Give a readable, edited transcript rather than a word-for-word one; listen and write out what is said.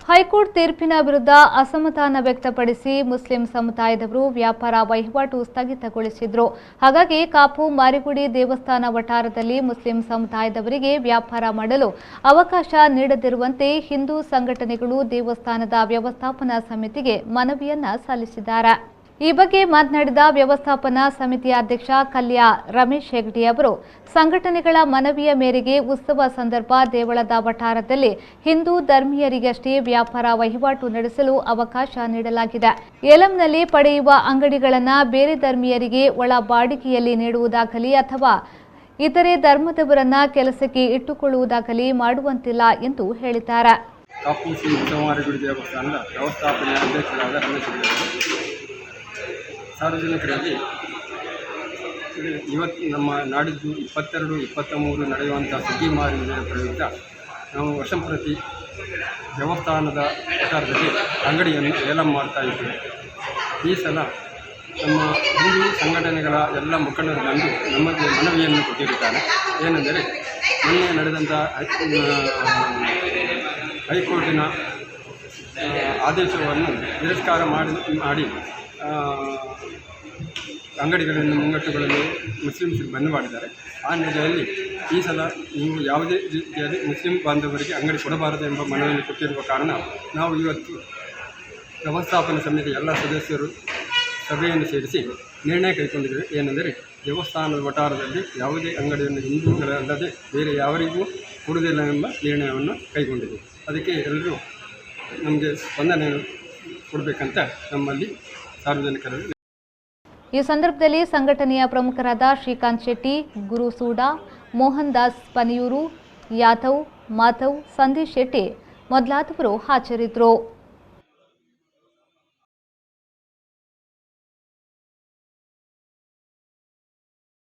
High court ತೀರ್ಪಿನ ವಿರುದ್ಧ ಅಸಮಾಧಾನ ವ್ಯಕ್ತಪಡಿಸಿ ಮುಸ್ಲಿಂ ಸಮುದಾಯದವರು ವ್ಯಾಪಾರ ವಹಿವಾಟು ಸ್ಥಗಿತಗೊಳಿಸಿದ್ರು. ಹಾಗಾಗಿ ಕಾಪು ಮಾರಿಗುಡಿ ದೇವಸ್ಥಾನ ವಠಾರದಲ್ಲಿ ಮುಸ್ಲಿಂ ಸಮುದಾಯದವರಿಗೆ ವ್ಯಾಪಾರ ಮಾಡಲು ಅವಕಾಶ ನೀಡದಿರುವಂತೆ ಹಿಂದೂ ಸಂಘಟನೆಗಳು ದೇವಸ್ಥಾನದ ವ್ಯವಸ್ಥಾಪನಾ ಸಮಿತಿಗೆ ಮನವಿಯನ್ನ ಸಲ್ಲಿಸಿದ್ದಾರೆ. ಈ ಬಗ್ಗೆ ಮಾತನಾಡಿದ ವ್ಯವಸ್ಥಾಪನಾ ಸಮಿತಿಯ ಅಧ್ಯಕ್ಷ ಕಲ್ಯಾ ರಮೇಶ್ ಹೆಗ್ಡೆ ಅವರು, ಸಂಘಟನೆಗಳ ಮನವಿಯ ಮೇರೆಗೆ ಉತ್ಸವ ಸಂದರ್ಭ ದೇವಳದ ವಠಾರದಲ್ಲಿ ಹಿಂದೂ ಧರ್ಮೀಯರಿಗಷ್ಟೇ ವ್ಯಾಪಾರ ವಹಿವಾಟು ನಡೆಸಲು ಅವಕಾಶ ನೀಡಲಾಗಿದೆ. ಏಲಂನಲ್ಲಿ ಪಡೆಯುವ ಅಂಗಡಿಗಳನ್ನು ಬೇರೆ ಧರ್ಮೀಯರಿಗೆ ಒಳ ಬಾಡಿಗೆಯಲ್ಲಿ ನೀಡುವುದಾಗಲಿ ಅಥವಾ ಇತರೆ ಧರ್ಮದವರನ್ನ ಕೆಲಸಕ್ಕೆ ಇಟ್ಟುಕೊಳ್ಳುವುದಾಗಲಿ ಮಾಡುವಂತಿಲ್ಲ ಎಂದು ಹೇಳಿದ್ದಾರೆ. ಸಾರ್ವಜನಿಕರಲ್ಲಿ ಇವತ್ತು ನಮ್ಮ ನಾಡಿದ್ದು 22, 23 ನಡೆಯುವಂಥ ಸುಗ್ಗಿ ಮಾರಿಗುಡಿಯ ಪ್ರಯುಕ್ತ ನಾವು ವರ್ಷಂಪ್ರತಿ ದೇವಸ್ಥಾನದ ವಠಾರದಲ್ಲಿ ಅಂಗಡಿಯನ್ನು ಏಲಂ ಮಾಡ್ತಾ ಇದ್ದೇವೆ. ಈ ಸಲ ನಮ್ಮ ಹಿಂದೂ ಸಂಘಟನೆಗಳ ಎಲ್ಲ ಮುಖಂಡರು ಬಂದು ನಮಗೆ ಮನವಿಯನ್ನು ಕೊಟ್ಟಿರುತ್ತಾರೆ. ಏನೆಂದರೆ ಮೊನ್ನೆ ನಡೆದಂಥ ಹೈಕೋರ್ಟಿನ ಆದೇಶವನ್ನು ತಿರಸ್ಕಾರ ಮಾಡಿ ಅಂಗಡಿಗಳನ್ನು ಮುಂಗಟ್ಟುಗಳಲ್ಲಿ ಮುಸ್ಲಿಮ್ಸ್ಗೆ ಬಂದ್ ಮಾಡಿದ್ದಾರೆ. ಆ ನೆಲೆಯಲ್ಲಿ ಈ ಸಲ ನೀವು ಯಾವುದೇ ರೀತಿಯಲ್ಲಿ ಮುಸ್ಲಿಂ ಬಾಂಧವರಿಗೆ ಅಂಗಡಿ ಕೊಡಬಾರದು ಎಂಬ ಮನವಿಯನ್ನು ಕೊಟ್ಟಿರುವ ಕಾರಣ ನಾವು ಇವತ್ತು ವ್ಯವಸ್ಥಾಪನಾ ಸಮಿತಿ ಎಲ್ಲ ಸದಸ್ಯರು ಸಭೆಯನ್ನು ಸೇರಿಸಿ ನಿರ್ಣಯ ಕೈಗೊಂಡಿದ್ದೇವೆ. ಏನೆಂದರೆ ದೇವಸ್ಥಾನದ ವಠಾರದಲ್ಲಿ ಯಾವುದೇ ಅಂಗಡಿಯನ್ನು ಹಿಂದೂಗಳಲ್ಲದೆ ಬೇರೆ ಯಾವರಿಗೂ ಕೊಡುವುದಿಲ್ಲ ಎಂಬ ನಿರ್ಣಯವನ್ನು ಕೈಗೊಂಡಿದ್ದೇವೆ. ಅದಕ್ಕೆ ಎಲ್ಲರೂ ನಮಗೆ ಸ್ಪಂದನೆ ಕೊಡಬೇಕಂತ ನಮ್ಮಲ್ಲಿ ಸಾರ್ವಜನಿಕರಲ್ಲಿ. ಈ ಸಂದರ್ಭದಲ್ಲಿ ಸಂಘಟನೆಯ ಪ್ರಮುಖರಾದ ಶ್ರೀಕಾಂತ್ ಶೆಟ್ಟಿ, ಗುರು ಸೂಡಾ, ಮೋಹನ್ ದಾಸ್ ಪನಿಯೂರು, ಯಾದವ್, ಮಾಧವ್, ಸಂದೀಶ್ ಶೆಟ್ಟಿ ಮೊದಲಾದವರು ಹಾಜರಿದ್ದರು.